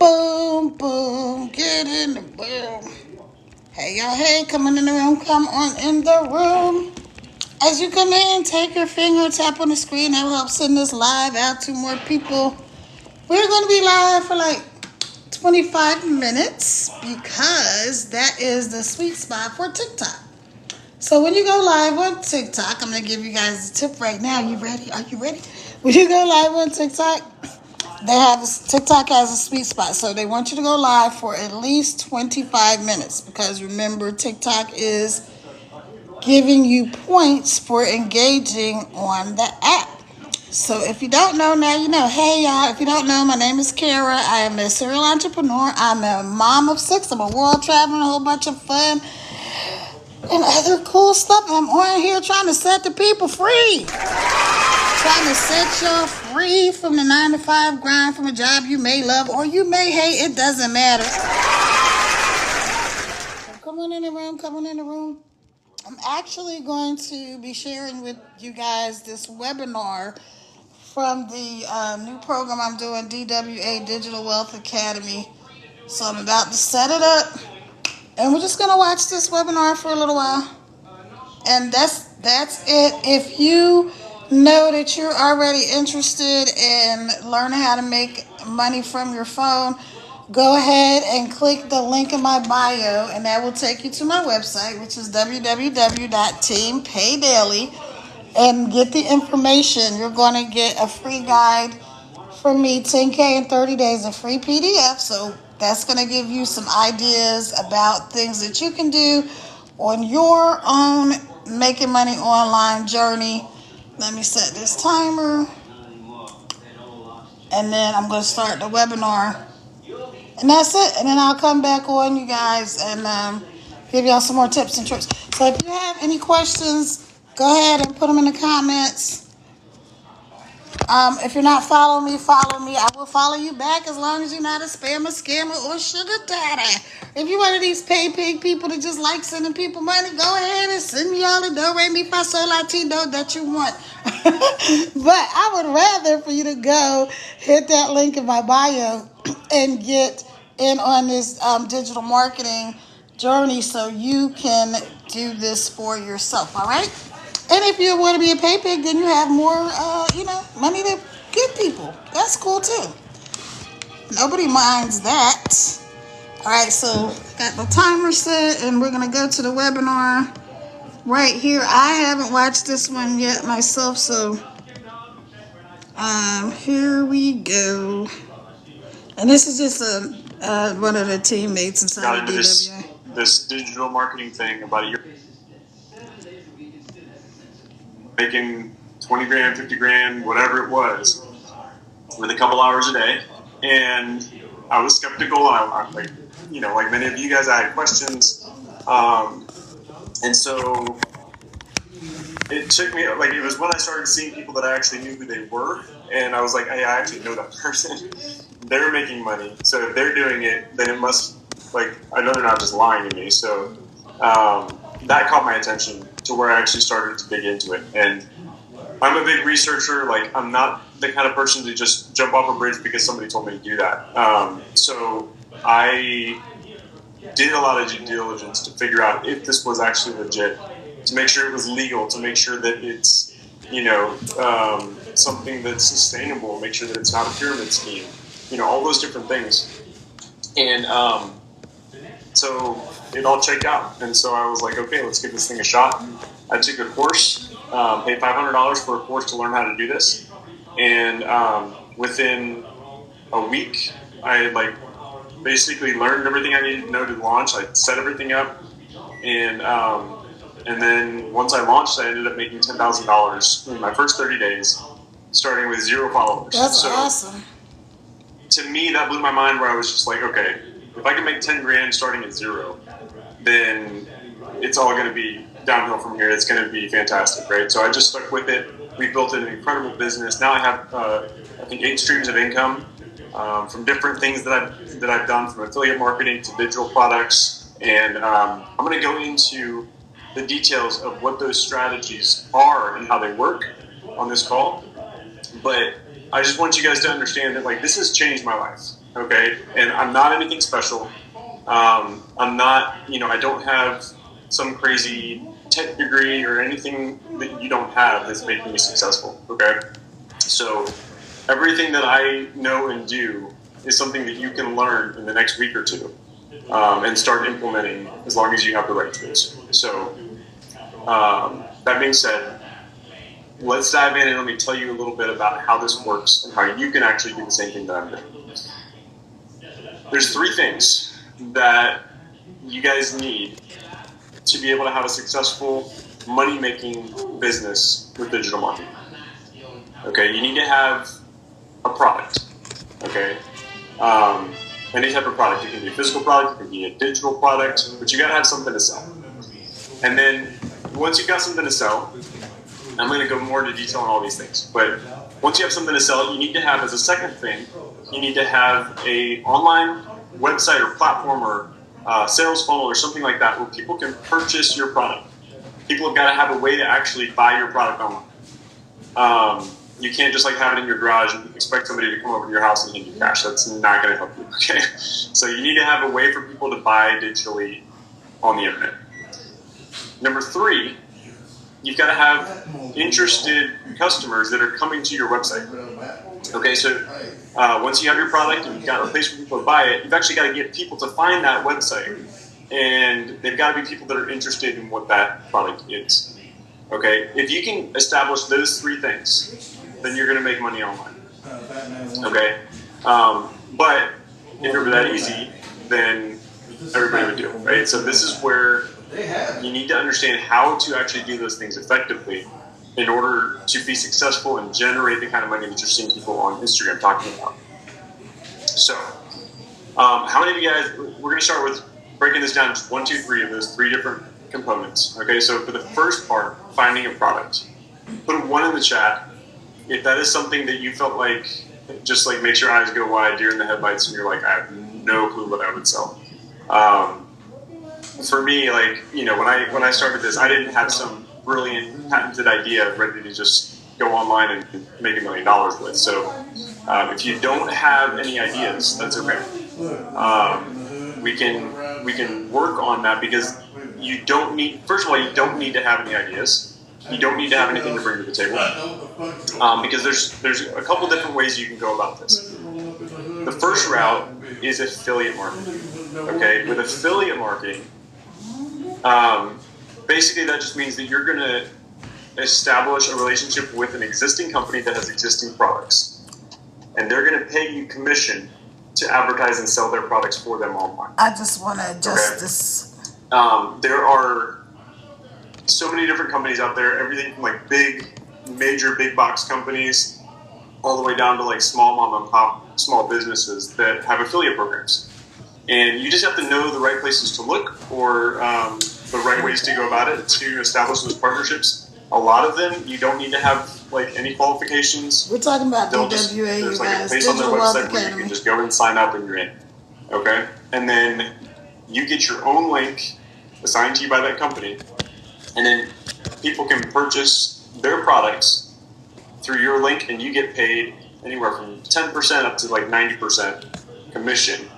Boom, boom, get in the boom. Hey, y'all, hey, come on in the room, come on in the room. As you come in, take your finger, tap on the screen. That will help send this live out to more people. We're going to be live for like 25 minutes because that is the sweet spot for TikTok. So when you go live on TikTok, I'm going to give you guys a tip right now. You ready? Are you ready? When you go live on TikTok, TikTok has a sweet spot. So they want you to go live for at least 25 minutes because remember, TikTok is giving you points for engaging on the app. So if you don't know, now you know. Hey, y'all, if you don't know, my name is Kara. I am a serial entrepreneur. I'm a mom of 6. I'm a world traveler, a whole bunch of fun and other cool stuff. I'm on here trying to set the people free. Trying to set y'all free from the 9-to-5 grind from a job you may love or you may hate. It doesn't matter. So come on in the room. Come on in the room. I'm actually going to be sharing with you guys this webinar from the new program I'm doing, DWA Digital Wealth Academy. So I'm about to set it up, and we're just gonna watch this webinar for a little while, and that's it. If you know that you're already interested in learning how to make money from your phone, go ahead and click the link in my bio, and that will take you to my website, which is www.teampaydaily, and get the information. You're going to get a free guide from me, 10K in 30 days, a free PDF. So that's going to give you some ideas about things that you can do on your own making money online journey. Let me set this timer, and then I'm going to start the webinar. And that's it. And then I'll come back on, you guys, and give y'all some more tips and tricks. So if you have any questions, go ahead and put them in the comments. If you're not following me, follow me. I will follow you back as long as you're not a spammer, scammer, or sugar daddy. If you're one of these pay pig people that just like sending people money, go ahead and send me all the do-re-mi-fa-sol-la-ti-do that you want. But I would rather for you to go hit that link in my bio and get in on this digital marketing journey so you can do this for yourself, all right? And if you want to be a pay pig, then you have more, money to give people. That's cool too. Nobody minds that. All right, so got the timer set, and we're gonna go to the webinar right here. I haven't watched this one yet myself, so here we go. And this is just one of the teammates inside of DWA. This digital marketing thing about a year. Making 20 grand, 50 grand, whatever it was, with a couple hours a day. And I was skeptical. I'm like, like many of you guys, I had questions. And so it took me, it was when I started seeing people that I actually knew who they were. And I was like, hey, I actually know that person. They're making money. So if they're doing it, then it must, I know they're not just lying to me. So that caught my attention to where I actually started to dig into it. And I'm a big researcher. I'm not the kind of person to just jump off a bridge because somebody told me to do that. So I did a lot of due diligence to figure out if this was actually legit, to make sure it was legal, to make sure that it's, something that's sustainable, make sure that it's not a pyramid scheme, all those different things. And so it all checked out. And so I was like, okay, let's give this thing a shot. I took a course, paid $500 for a course to learn how to do this. And within a week, I had basically learned everything I needed to know to launch. I set everything up. And then once I launched, I ended up making $10,000 in my first 30 days, starting with 0 followers. That's awesome. To me, that blew my mind, where I was just like, okay, if I can make 10 grand starting at 0, then it's all going to be downhill from here. It's going to be fantastic, right? So I just stuck with it. We built an incredible business. Now I have, I think, 8 streams of income from different things that I've done, from affiliate marketing to digital products. And I'm going to go into the details of what those strategies are and how they work on this call. But I just want you guys to understand that like this has changed my life, okay? And I'm not anything special. I'm not, I don't have some crazy tech degree or anything that you don't have that's making me successful, okay? So everything that I know and do is something that you can learn in the next week or two and start implementing as long as you have the right tools. So that being said, let's dive in and let me tell you a little bit about how this works and how you can actually do the same thing that I'm doing. There's 3 things that you guys need to be able to have a successful money-making business with digital marketing. Okay, you need to have a product. Okay, any type of product. It can be a physical product, it can be a digital product, but you got to have something to sell. And then once you've got something to sell, I'm going to go more into detail on all these things. But once you have something to sell, you need to have, as a second thing, you need to have a online website or platform or sales funnel or something like that where people can purchase your product. People have got to have a way to actually buy your product online. You can't just like have it in your garage and expect somebody to come over to your house and hand you cash. That's not going to help you. Okay, so you need to have a way for people to buy digitally on the internet. Number 3. You've got to have interested customers that are coming to your website. Okay, so once you have your product and you've got a place for people to buy it, you've actually got to get people to find that website. And they've got to be people that are interested in what that product is. Okay, if you can establish those 3 things, then you're going to make money online. Okay, but if it were that easy, then everybody would do it, right? So this is where you need to understand how to actually do those things effectively in order to be successful and generate the kind of money that you're seeing people on Instagram talking about. So, how many of you guys, we're going to start with breaking this down to 1, 2, 3 of those 3 different components. Okay, so for the first part, finding a product, put a 1 in the chat if that is something that you felt like just like makes your eyes go wide, deer in the headlights, and you're like, I have no clue what I would sell. For me, like, when I started this, I didn't have some brilliant patented idea ready to just go online and make $1 million with. So if you don't have any ideas, that's okay. We can work on that because you don't need, first of all, you don't need to have any ideas. You don't need to have anything to bring to the table because there's a couple different ways you can go about this. The first route is affiliate marketing. Okay, with affiliate marketing, basically that just means that you're going to establish a relationship with an existing company that has existing products, and they're going to pay you commission to advertise and sell their products for them online. I just want to adjust this. There are so many different companies out there, everything from like major big box companies all the way down to like small mom and pop small businesses that have affiliate programs. And you just have to know the right places to look or the right ways to go about it to establish those partnerships. A lot of them, you don't need to have like any qualifications. We're talking about DWA, there's you like guys. a place on their Digital Wealth website where you Academy. can just go and sign up and you're in. Okay? And then you get your own link assigned to you by that company. And then people can purchase their products through your link and you get paid anywhere from 10% up to like 90% commission.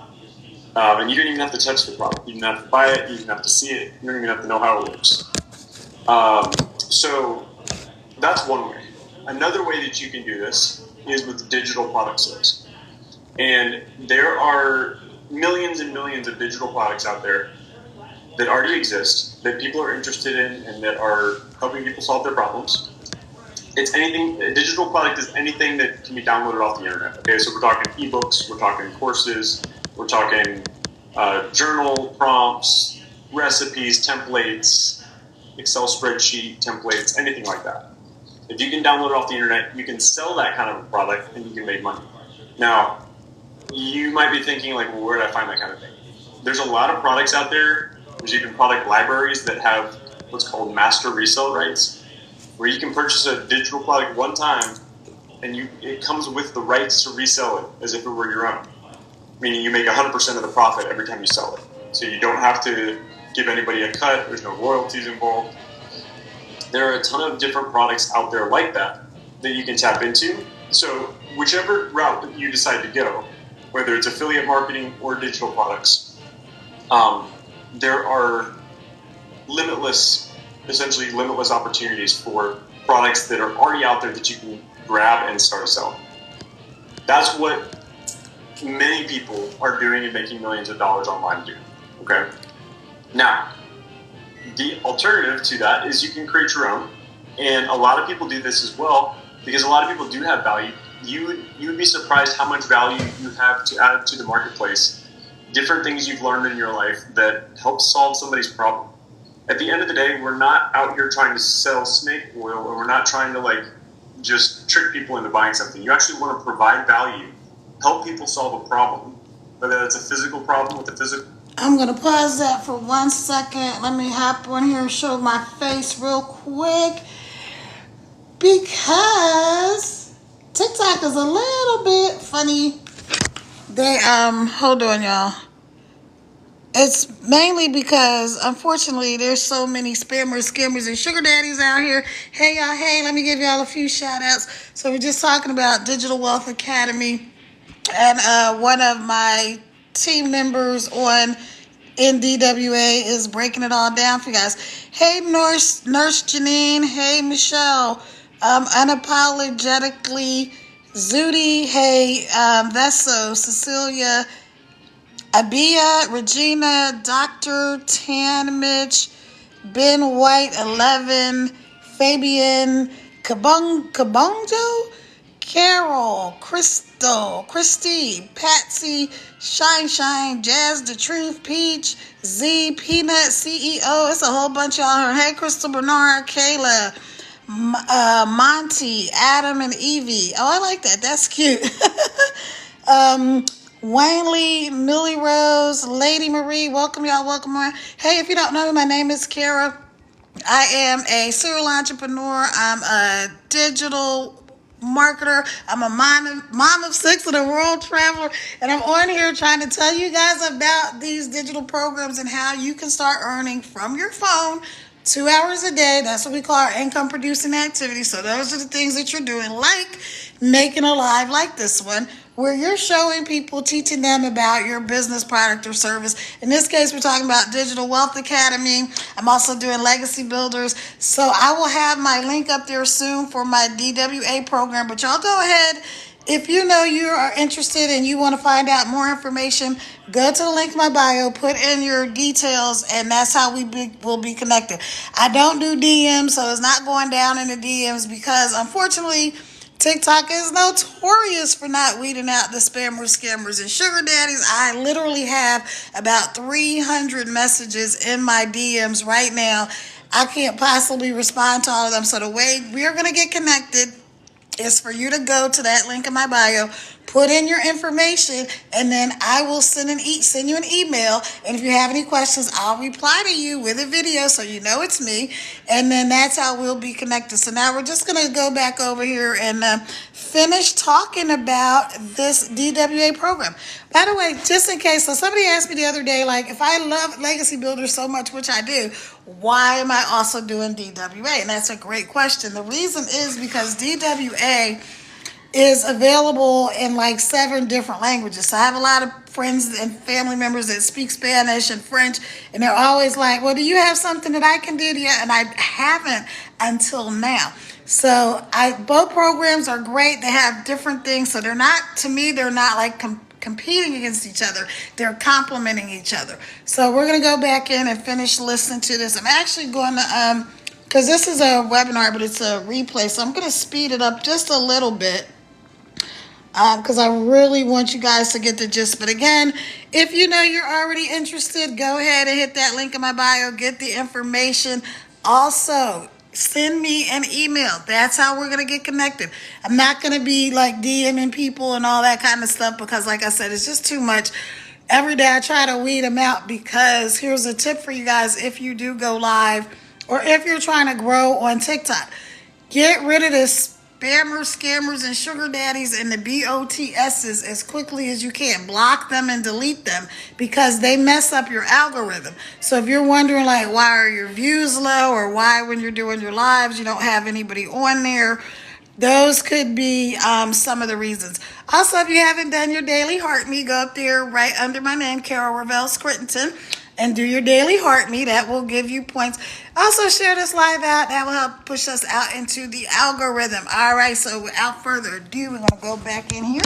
And you don't even have to touch the product. You don't have to buy it. You don't have to see it. You don't even have to know how it works. So that's one way. Another way that you can do this is with digital product sales. And there are millions and millions of digital products out there that already exist, that people are interested in, and that are helping people solve their problems. It's anything, a digital product is anything that can be downloaded off the internet. Okay, so we're talking ebooks, we're talking courses, we're talking journal prompts, recipes, templates, Excel spreadsheet templates, anything like that. If you can download it off the internet, you can sell that kind of a product and you can make money. Now, you might be thinking like, well, where did I find that kind of thing? There's a lot of products out there. There's even product libraries that have what's called master resale rights, where you can purchase a digital product one time and it comes with the rights to resell it as if it were your own. Meaning you make 100% of the profit every time you sell it. So you don't have to give anybody a cut. There's no royalties involved. There are a ton of different products out there like that that you can tap into. So whichever route that you decide to go, whether it's affiliate marketing or digital products, there are essentially limitless opportunities for products that are already out there that you can grab and start selling. That's what many people are doing and making millions of dollars online doing. Okay. Now, the alternative to that is you can create your own, and a lot of people do this as well because a lot of people do have value. You would be surprised how much value you have to add to the marketplace. Different things you've learned in your life that help solve somebody's problem. At the end of the day, we're not out here trying to sell snake oil, or we're not trying to just trick people into buying something. You actually want to provide value, help people solve a problem, whether that's a physical problem with a physical. I'm going to pause that for 1 second. Let me hop on here and show my face real quick, because TikTok is a little bit funny. They, hold on, y'all. It's mainly because, unfortunately, there's so many spammers, scammers, and sugar daddies out here. Hey, y'all. Hey, let me give y'all a few shout outs. So we're just talking about Digital Wealth Academy. And one of my team members on NDWA is breaking it all down for you guys. Hey, Nurse Janine. Hey, Michelle. Unapologetically Zudi. Hey, Veso. Cecilia. Abia, Regina, Dr. Tan Mitch, Ben White, 11, Fabian, Kabonjo, Carol, Crystal, Christy, Patsy, Shine, Jazz the Truth, Peach, Z, Peanut, CEO. It's a whole bunch of y'all here. Hey, Crystal, Bernard, Kayla, Monty, Adam, and Evie. Oh, I like that. That's cute. Wayne Lee, Millie Rose, Lady Marie, welcome y'all, welcome on. Hey, if you don't know me, my name is Kara. I am a serial entrepreneur. I'm a digital marketer. I'm a mom of 6 and a world traveler. And I'm on here trying to tell you guys about these digital programs and how you can start earning from your phone 2 hours a day. That's what we call our income producing activity. So those are the things that you're doing, like making a live like this one, where you're showing people, teaching them about your business, product, or service. In this case, we're talking about Digital Wealth Academy. I'm also doing Legacy Builders. So I will have my link up there soon for my DWA program. But y'all go ahead. If you know you are interested and you want to find out more information, go to the link in my bio, put in your details, and that's how will be connected. I don't do DMs, so it's not going down in the DMs because, unfortunately, TikTok is notorious for not weeding out the spammers, scammers, and sugar daddies. I literally have about 300 messages in my DMs right now. I can't possibly respond to all of them. So the way we are going to get connected is for you to go to that link in my bio, put in your information, and then I will send you an email. And if you have any questions, I'll reply to you with a video so you know it's me. And then that's how we'll be connected. So now we're just going to go back over here and finish talking about this DWA program. By the way, just in case, so somebody asked me the other day, if I love Legacy Builders so much, which I do, why am I also doing DWA? And that's a great question. The reason is because DWA is available in 7 different languages. So I have a lot of friends and family members that speak Spanish and French, and they're always like, well, do you have something that I can do to you? And I haven't until now. So both programs are great. They have different things. So they're not competing against each other. They're complementing each other. So we're going to go back in and finish listening to this. I'm actually going to, because this is a webinar, but it's a replay. So I'm going to speed it up just a little bit. Because I really want you guys to get the gist. But again, if you know you're already interested, go ahead and hit that link in my bio, get the information. Also, send me an email. That's how we're going to get connected. I'm not going to be DMing people and all that kind of stuff because, like I said, it's just too much. Every day I try to weed them out because here's a tip for you guys if you do go live or if you're trying to grow on TikTok. Get rid of this spammers, scammers, and sugar daddies and the BOTSs as quickly as you can. Block them and delete them because they mess up your algorithm. So if you're wondering why are your views low or why when you're doing your lives you don't have anybody on there, Those could be some of the reasons. Also, if you haven't done your daily heart me, go up there right under my name, Carol Ravel Scritton, and do your daily heart me. That will give you points. Also, share this live out. That will help push us out into the algorithm. All right, so without further ado, we're going to go back in here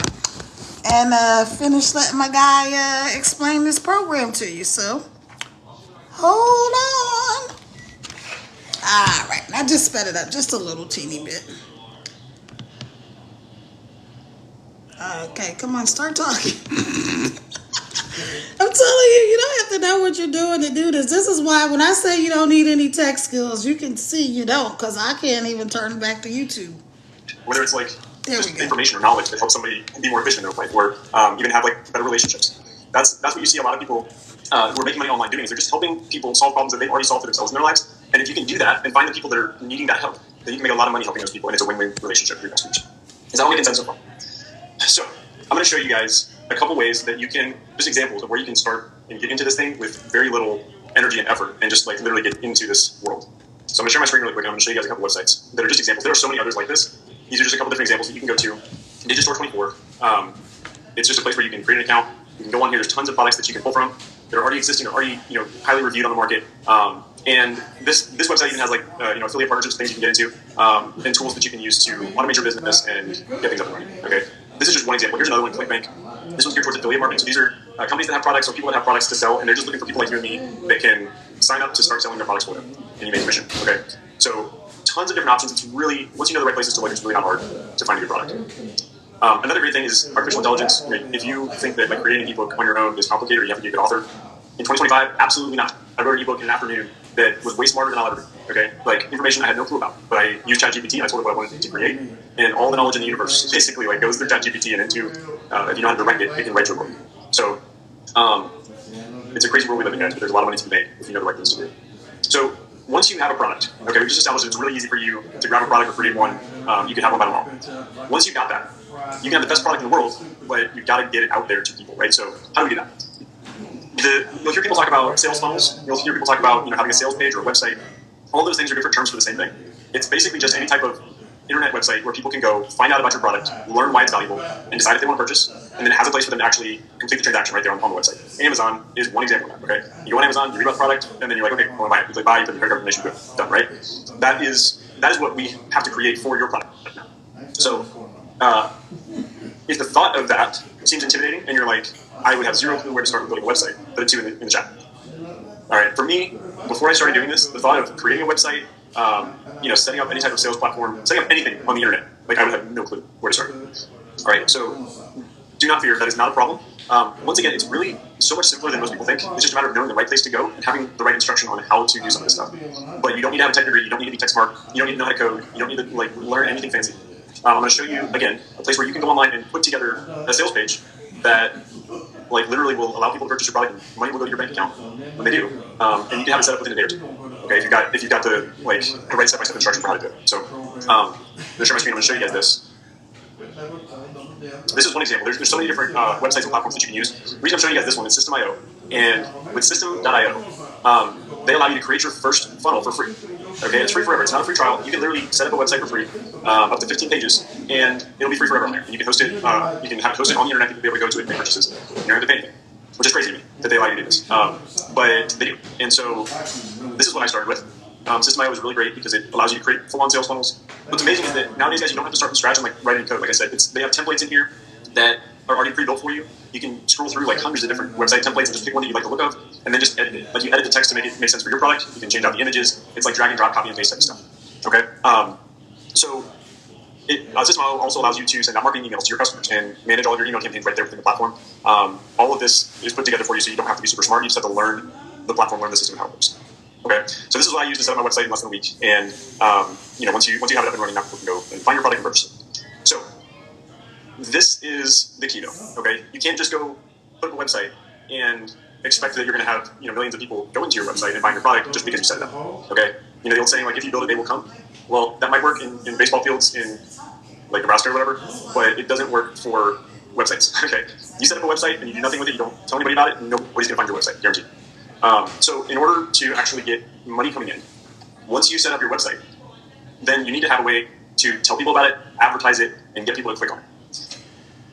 and finish letting my guy explain this program to you. So, hold on. All right, I just sped it up just a little teeny bit. Okay, come on, start talking. I'm telling you, you don't have to know what you're doing to do this. This is why when I say you don't need any tech skills, you can see you don't, because I can't even turn back to YouTube. Whether it's like just information or knowledge that helps somebody be more efficient in their life, or even have like better relationships. That's what you see a lot of people who are making money online doing. Is they're just helping people solve problems that they've already solved for themselves in their lives. And if you can do that and find the people that are needing that help, then you can make a lot of money helping those people, and it's a win-win relationship for your customers. Is that all making sense so far? So I'm going to show you guys a couple ways that you can, just examples of where you can start and get into this thing with very little energy and effort, and just like literally get into this world. So I'm going to share my screen really quick, and I'm going to show you guys a couple websites that are just examples. There are so many others like this. These are just a couple different examples that you can go to. Digistore24. It's just a place where you can create an account. You can go on here. There's tons of products that you can pull from that are already existing, or already highly reviewed on the market. And this website even has like affiliate partnerships, things you can get into, and tools that you can use to automate your business and get things up and running. Okay, this is just one example. Here's another one, ClickBank. This one's geared towards affiliate marketing. So these are companies that have products or people that have products to sell, and they're just looking for people like you and me that can sign up to start selling their products for them, and you make commission. Okay, so tons of different options. It's really, once you know the right places to look, it's really not hard to find a good product. Another great thing is artificial intelligence. If you think that like creating an ebook on your own is complicated, or you have to be a good author, in 2025, absolutely not. I wrote an ebook in an afternoon that was way smarter than I'll ever be. Okay, like information I had no clue about, but I used ChatGPT and I told it what I wanted to create, and all the knowledge in the universe basically like goes through ChatGPT and into if you know how to direct it, it can write your book. So it's a crazy world we live in, guys, but there's a lot of money to be made if you know the right things to do. So once you have a product, okay, we just established it's really easy for you to grab a product or create one. You can have one by tomorrow. Once you got that, you can have the best product in the world, but you've got to get it out there to people, right? So how do we do that? You'll hear people talk about sales funnels. You'll hear people talk about having a sales page or a website. All those things are different terms for the same thing. It's basically just any type of internet website where people can go find out about your product, learn why it's valuable, and decide if they want to purchase, and then it has a place for them to actually complete the transaction right there on the website. Amazon is one example of that, okay? You go on Amazon, you read about the product, and then you're like, okay, I want to buy it. You click buy, you put your credit card information, good, done, right? That is what we have to create for your product now. So if the thought of that seems intimidating, and you're like, I would have zero clue where to start building a website, put it to in the chat. All right, for me, before I started doing this, the thought of creating a website, setting up any type of sales platform, setting up anything on the internet, like I would have no clue where to start. All right, so do not fear, that is not a problem. Once again, it's really so much simpler than most people think. It's just a matter of knowing the right place to go and having the right instruction on how to do some of this stuff. But you don't need to have a tech degree, you don't need to be tech smart, you don't need to know how to code, you don't need to learn anything fancy. I'm going to show you, again, a place where you can go online and put together a sales page that literally will allow people to purchase your product, and money will go to your bank account when they do. And you can have it set up within a day or two. Okay, if you've got the right step-by-step instruction for how to do it. So I'm going to share my screen. I'm going to show you guys this. This is one example. There's so many different websites and platforms that you can use. The reason I'm showing you guys this one is System.io. And with System.io, they allow you to create your first funnel for free. Okay, it's free forever. It's not a free trial. You can literally set up a website for free, up to 15 pages, and it'll be free forever on there. And you can host it. You can have it hosted on the internet. People will be able to go to it and make purchases. You don't have to pay anything, which is crazy to me that they allow you to do this. But they do. And so this is what I started with. System.io was really great because it allows you to create full-on sales funnels. What's amazing is that nowadays, guys, you don't have to start from scratch and write any code. Like I said, they have templates in here that are already pre-built for you. You can scroll through hundreds of different website templates and just pick one that you like the look of, and then just edit it. Like you edit the text to make it make sense for your product. You can change out the images. It's like drag and drop, copy and paste type of stuff. Okay. So System.io also allows you to send out marketing emails to your customers and manage all your email campaigns right there within the platform. All of this is put together for you, so you don't have to be super smart. You just have to learn the platform, learn the system, and how it works. Okay, so this is what I use to set up my website in less than a week. And once you have it up and running, now people can go and find your product and purchase it. So this is the key, though. Okay, you can't just go put up a website and expect that you're going to have millions of people go into your website and find your product just because you set it up. Okay, the old saying if you build it, they will come. Well, that might work in baseball fields in Nebraska or whatever, but it doesn't work for websites. Okay, you set up a website and you do nothing with it. You don't tell anybody about it. Nobody's going to find your website, guaranteed. So in order to actually get money coming in, once you set up your website, then you need to have a way to tell people about it, advertise it, and get people to click on it.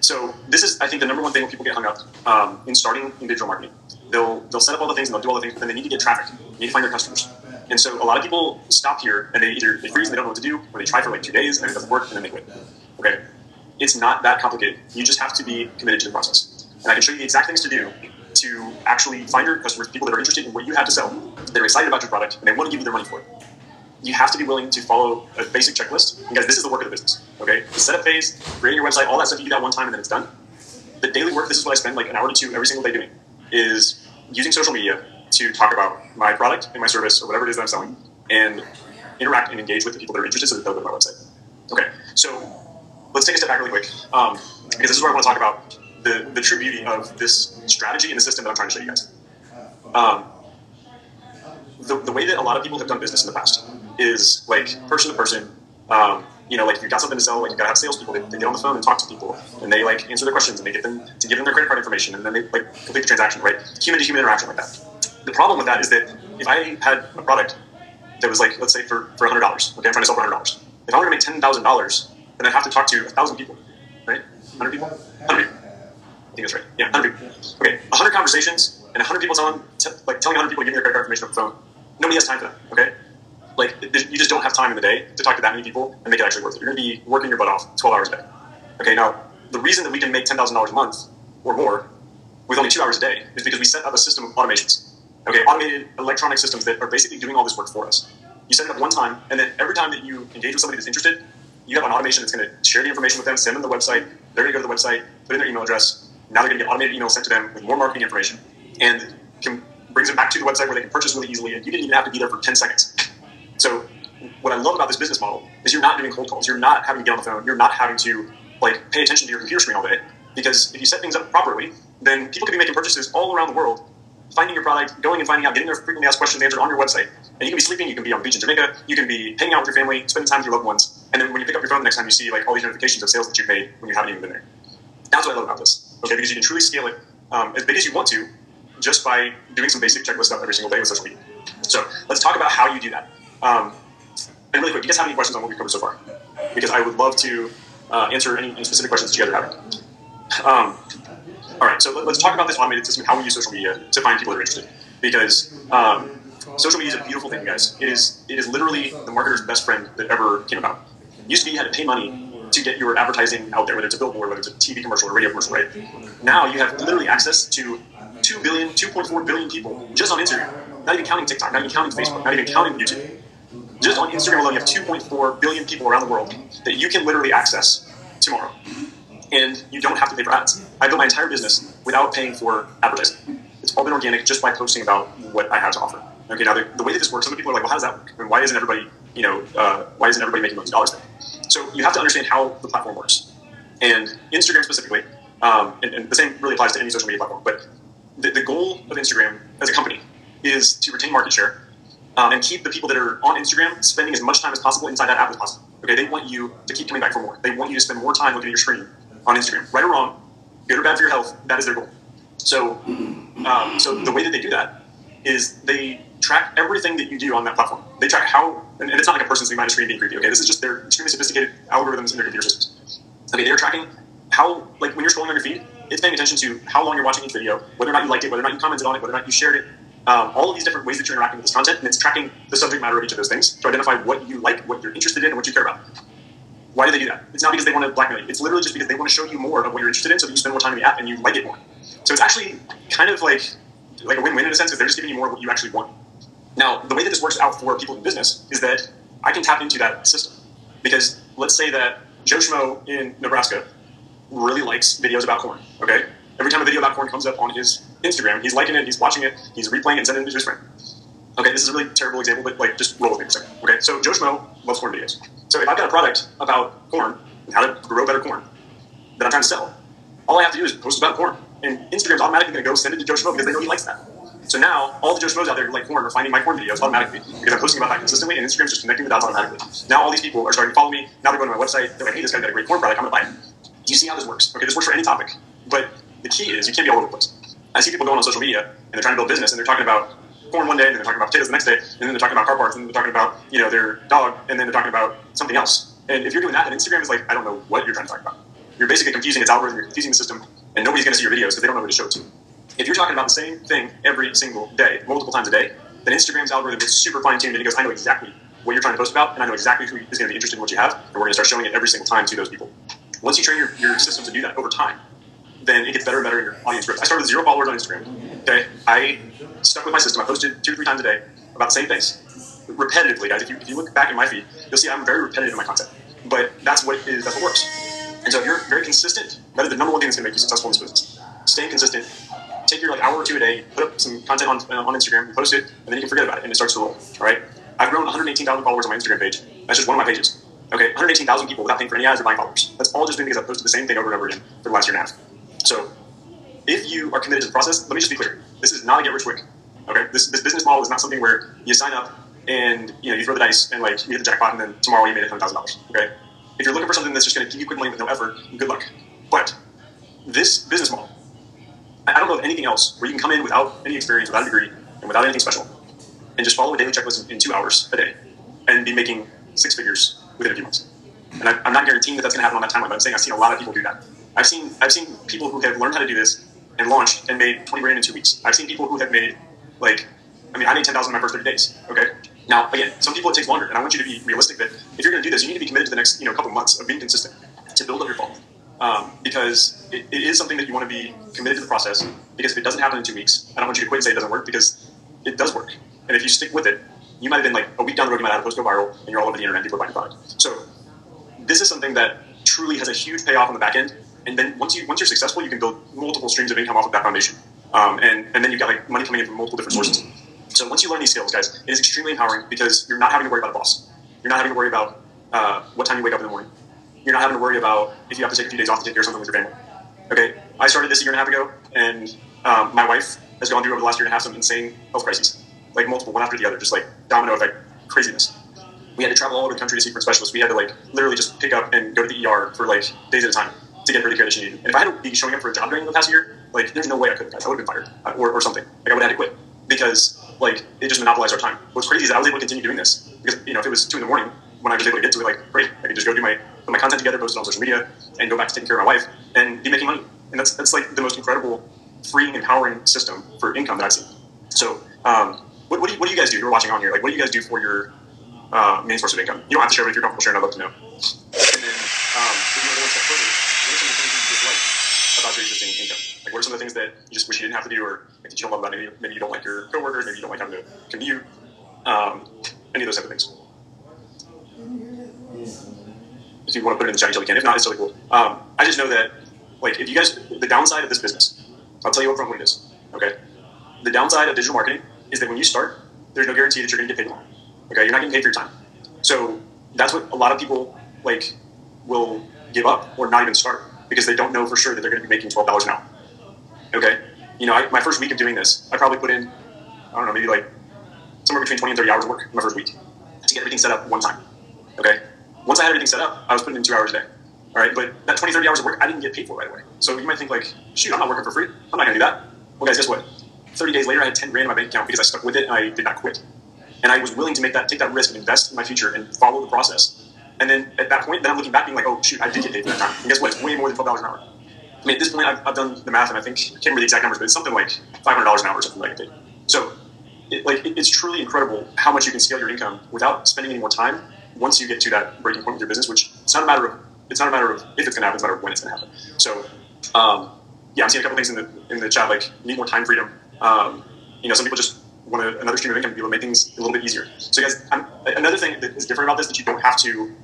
So this is, I think, the number one thing where people get hung up in starting in digital marketing. They'll set up all the things and they'll do all the things, but then they need to get traffic. They need to find their customers. And so a lot of people stop here and they freeze and they don't know what to do, or they try for like 2 days and it doesn't work and then they quit. Okay, it's not that complicated. You just have to be committed to the process. And I can show you the exact things to do to actually find your customers, people that are interested in what you have to sell, that are excited about your product, and they want to give you their money for it. You have to be willing to follow a basic checklist. And guys, this is the work of the business. Okay, the setup phase, creating your website, all that stuff you do that one time and then it's done. The daily work, this is what I spend like an hour to 2 every single day doing, is using social media to talk about my product and my service or whatever it is that I'm selling, and interact and engage with the people that are interested so that they'll go to my website. Okay, so let's take a step back really quick, because this is where I want to talk about the true beauty of this strategy and the system that I'm trying to show you guys. The way that a lot of people have done business in the past is like person to person. You know, like if you've got something to sell, like you gotta have salespeople. They get on the phone and talk to people, and they like answer their questions, and they get them to give them their credit card information, and then they like complete the transaction, right? Human to human interaction like that. The problem with that is that if I had a product that was like, let's say for $100, okay, I'm trying to sell for $100. If I want to make $10,000, then I'd have to talk to 1,000 people, right? 100 people? 100 people. I think that's right. Yeah, 100 people. Okay, 100 conversations and 100 people telling 100 people to give me their credit card information over the phone. Nobody has time for that, okay? Like, you just don't have time in the day to talk to that many people and make it actually worth it. You're going to be working your butt off 12 hours a day. Okay, now, the reason that we can make $10,000 a month or more with only 2 hours a day is because we set up a system of automations. Okay, automated electronic systems that are basically doing all this work for us. You set it up one time, and then every time that you engage with somebody that's interested, you have an automation that's going to share the information with them, send them the website, they're going to go to the website, put in their email address, now they're going to get automated emails sent to them with more marketing information, and brings them back to the website where they can purchase really easily, and you didn't even have to be there for 10 seconds. So what I love about this business model is you're not doing cold calls. You're not having to get on the phone. You're not having to like pay attention to your computer screen all day, because if you set things up properly, then people can be making purchases all around the world, finding your product, going and finding out, getting their frequently asked questions answered on your website. And you can be sleeping, you can be on the beach in Jamaica, you can be hanging out with your family, spending time with your loved ones. And then when you pick up your phone the next time, you see like all these notifications of sales that you made when you haven't even been there. That's what I love about this. Okay, because you can truly scale it as big as you want to just by doing some basic checklist stuff every single day with social media. So let's talk about how you do that. And really quick, do you guys have any questions on what we've covered so far? Because I would love to answer any specific questions that you guys are having. All right, so let's talk about this automated system, how we use social media to find people that are interested. Because social media is a beautiful thing, you guys. It is literally the marketer's best friend that ever came about. It used to be you had to pay money to get your advertising out there, whether it's a billboard, whether it's a TV commercial or radio commercial, right? Now you have literally access to 2 billion, 2.4 billion people just on Instagram. Not even counting TikTok, not even counting Facebook, not even counting YouTube. Just on Instagram alone, you have 2.4 billion people around the world that you can literally access tomorrow. And you don't have to pay for ads. I built my entire business without paying for advertising. It's all been organic just by posting about what I have to offer. Okay, now the way that this works, some people are like, well, how does that work? And why isn't everybody, why isn't everybody making millions of dollars there? So you have to understand how the platform works. And Instagram specifically, and the same really applies to any social media platform, but the goal of Instagram as a company is to retain market share and keep the people that are on Instagram spending as much time as possible inside that app as possible. Okay, they want you to keep coming back for more. They want you to spend more time looking at your screen on Instagram. Right or wrong, good or bad for your health, that is their goal. So, so the way that they do that is they track everything that you do on that platform. They track how, and it's not like a person sitting behind a screen being creepy, okay? This is just their extremely sophisticated algorithms in their computer systems. Okay, they're tracking how, like when you're scrolling on your feed, it's paying attention to how long you're watching each video, whether or not you liked it, whether or not you commented on it, whether or not you shared it, all of these different ways that you're interacting with this content, and it's tracking the subject matter of each of those things to identify what you like, what you're interested in, and what you care about. Why do they do that? It's not because they want to blackmail you. It's literally just because they want to show you more of what you're interested in so that you spend more time in the app and you like it more. So it's actually kind of like a win-win in a sense, because they're just giving you more of what you actually want. Now, the way that this works out for people in business is that I can tap into that system. Because let's say that Joe Schmo in Nebraska really likes videos about corn, okay? Every time a video about corn comes up on his Instagram, he's liking it, he's watching it, he's replaying it and sending it to his friend. Okay, this is a really terrible example, but like just roll with me for a second. Okay, so Joe Schmo loves corn videos. So if I've got a product about corn and how to grow better corn that I'm trying to sell, all I have to do is post about corn. And Instagram's automatically going to go send it to Joe Schmo because they know he likes that. So now all the Joe Schmoes out there who like corn are finding my corn videos automatically because I'm posting about that consistently, and Instagram's just connecting the dots automatically. Now all these people are starting to follow me. Now they're going to my website. They're like, hey, this guy's got a great corn product. I'm going to buy it. Do you see how this works? Okay, this works for any topic. But the key is you can't be all over the place. I see people going on social media and they're trying to build business and they're talking about corn one day, and then they're talking about potatoes the next day, and then they're talking about car parts, and then they're talking about their dog, and then they're talking about something else. And if you're doing that, then Instagram is like, I don't know what you're trying to talk about. You're basically confusing its algorithm, you're confusing the system, and nobody's going to see your videos because they don't know who to show it to. If you're talking about the same thing every single day, multiple times a day, then Instagram's algorithm is super fine-tuned and it goes, I know exactly what you're trying to post about, and I know exactly who is going to be interested in what you have, and we're going to start showing it every single time to those people. Once you train your system to do that over time, then it gets better and better in your audience growth. I started with 0 followers on Instagram. Okay, I stuck with my system. I posted 2 or 3 times a day about the same things, repetitively, guys. If you look back in my feed, you'll see I'm very repetitive in my content. But that's what works. And so if you're very consistent, that is the number one thing that's going to make you successful in this business. Staying consistent. Take your hour or 2 a day, put up some content on Instagram, post it, and then you can forget about it, and it starts to roll. All right. I've grown 118,000 followers on my Instagram page. That's just one of my pages. Okay, 118,000 people without paying for any ads or buying followers. That's all just been because I've posted the same thing over and over again for the last year and a half. So if you are committed to the process, let me just be clear. This is not a get rich quick. Okay, this business model is not something where you sign up and you throw the dice and you hit the jackpot and then tomorrow you made $100,000. Okay, if you're looking for something that's just going to give you quick money with no effort, good luck. But this business model, I don't know of anything else where you can come in without any experience, without a degree, and without anything special, and just follow a daily checklist in 2 hours a day and be making 6 figures within a few months. And I'm not guaranteeing that that's going to happen on that timeline, but I'm saying I've seen a lot of people do that. I've seen people who have learned how to do this and launched and made 20 grand in 2 weeks. I've seen people who have made I made 10,000 in my first 30 days. Okay. Now, again, some people it takes longer, and I want you to be realistic that if you're going to do this, you need to be committed to the next couple months of being consistent to build up your following. Because it is something that you want to be committed to the process. Because if it doesn't happen in 2 weeks, I don't want you to quit and say it doesn't work, because it does work. And if you stick with it, you might have been a week down the road, you might have a post go viral, and you're all over the internet, people are buying your product. So this is something that truly has a huge payoff on the back end. And then once you're successful, you can build multiple streams of income off of that foundation. And then you've got money coming in from multiple different sources. So once you learn these skills, guys, it is extremely empowering because you're not having to worry about a boss. You're not having to worry about what time you wake up in the morning. You're not having to worry about if you have to take a few days off to take care of something with your family. Okay, I started this a year and a half ago, and my wife has gone through over the last year and a half some insane health crises, multiple, one after the other, just domino effect craziness. We had to travel all over the country to see different specialists. We had to literally just pick up and go to the ER for days at a time to get her the care that she needed. And if I had to be showing up for a job during the past year, there's no way I could have. I would have been fired or something. I would have had to quit because it just monopolized our time. What's crazy is that I was able to continue doing this because if it was 2 a.m. when I was able to get to it, great, I could just go put my content together, post it on social media, and go back to taking care of my wife and be making money. And that's the most incredible, freeing, empowering system for income that I've seen. So what do you guys do? You're watching on here. What do you guys do for your main source of income? You don't have to share, but if you're comfortable sharing, I'd love to know. And then if you want to go one step further, what are some of the things that you dislike about your existing income? What are some of the things that you just wish you didn't have to do, or that you don't love about it? Maybe you don't like your coworkers, maybe you don't like having to commute, any of those type of things. If you want to put it in the chat, you can. If not, it's totally cool. I just know that, if you guys, the downside of this business, I'll tell you up front what it is. Okay, the downside of digital marketing is that when you start, there's no guarantee that you're going to get paid more. Okay, you're not getting paid for your time. So that's what a lot of people will give up or not even start because they don't know for sure that they're going to be making $12 an hour. Okay, my first week of doing this, I probably put in, I don't know, maybe somewhere between 20 and 30 hours of work in my first week to get everything set up one time. Okay, once I had everything set up, I was putting in 2 hours a day. All right, but that 20, 30 hours of work, I didn't get paid for right away. So you might think shoot, I'm not working for free. I'm not going to do that. Well, guys, guess what? 30 days later, I had 10 grand in my bank account because I stuck with it and I did not quit. And I was willing to take that risk and invest in my future and follow the process. And then at that point, then I'm looking back being oh, shoot, I did get paid for that time. And guess what? It's way more than $12 an hour. I mean, at this point, I've done the math, and I can't remember the exact numbers, but it's something like $500 an hour or something like that. So it's truly incredible how much you can scale your income without spending any more time once you get to that breaking point with your business, which it's not a matter of if it's going to happen, it's a matter of when it's going to happen. So, I'm seeing a couple things in the chat, need more time freedom. Some people just want another stream of income to be able to make things a little bit easier. So guys, another thing that is different about this that you don't have to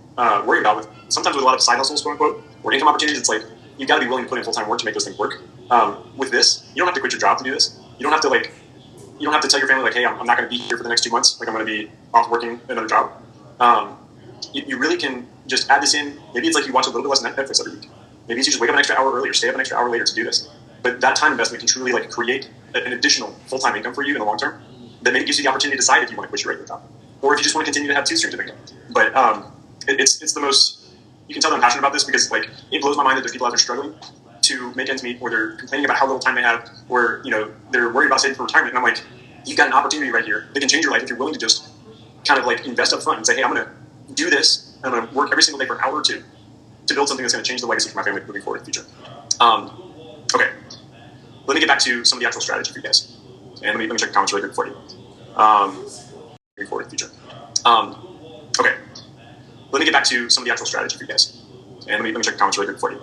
worry about sometimes with a lot of side hustles, quote unquote, or income opportunities, it's you've got to be willing to put in full-time work to make those things work. With this, you don't have to quit your job to do this. You don't have to you don't have to tell your family hey, I'm not going to be here for the next 2 months. I'm going to be off working another job. You really can just add this in. Maybe it's you watch a little bit less Netflix every week. Maybe it's you just wake up an extra hour early or stay up an extra hour later to do this. But that time investment can truly create an additional full-time income for you in the long term that maybe gives you the opportunity to decide if you want to quit your regular job or if you just want to continue to have 2 streams of income. But it's the most, you can tell that I'm passionate about this because it blows my mind that there's people out there struggling to make ends meet, or they're complaining about how little time they have, or they're worried about saving for retirement. And I'm you've got an opportunity right here that can change your life if you're willing to just kind of invest up front and say, hey, I'm going to do this. I'm going to work every single day for an hour or two to build something that's going to change the legacy for my family moving forward in the future. Okay. Let me get back to some of the actual strategy for you guys. And let me check the comments really quick for you. Moving forward in the future. Okay. Let me get back to some of the actual strategy for you guys. And let me check the comments really quick for you.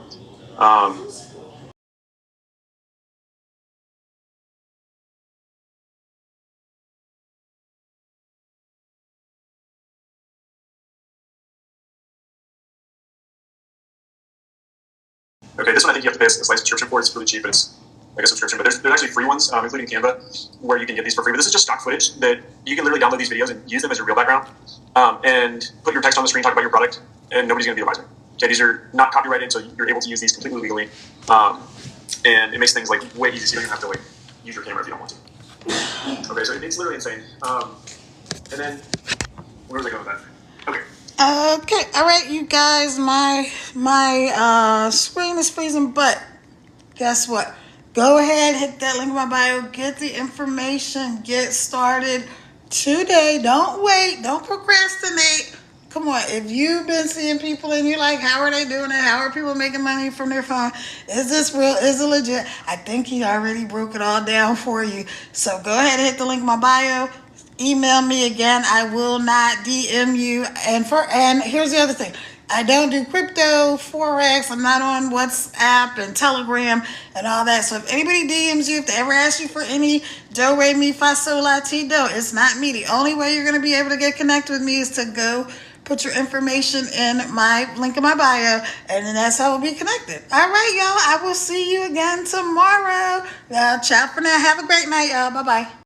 Okay, this one I think you have to pay a slight subscription for. It's really cheap, but it's like a subscription. But there's actually free ones, including Canva, where you can get these for free. But this is just stock footage that you can literally download these videos and use them as your real background, and put your text on the screen, talk about your product, and nobody's going to be a miser. Okay, these are not copyrighted, so you're able to use these completely legally, and it makes things like way easy. So you don't even have to like use your camera if you don't want to. Okay, so it's literally insane. And then where was I going with that? Okay. Okay, all right, you guys, my screen is freezing, but guess what? Go ahead, hit that link in my bio, get the information, get started today. Don't wait, don't procrastinate. Come on, if you've been seeing people and you're like, how are they doing it? How are people making money from their phone? Is this real? Is it legit? I think he already broke it all down for you. So go ahead and hit the link in my bio. Email me again. I will not DM you. And here's the other thing. I don't do crypto, Forex. I'm not on WhatsApp and Telegram and all that. So if anybody DMs you, if they ever ask you for any do, re, mi, fa, sol, la, ti, do, it's not me. The only way you're going to be able to get connected with me is to go put your information in my link in my bio, and then that's how we'll be connected. All right, y'all. I will see you again tomorrow. Ciao for now. Have a great night, y'all. Bye-bye.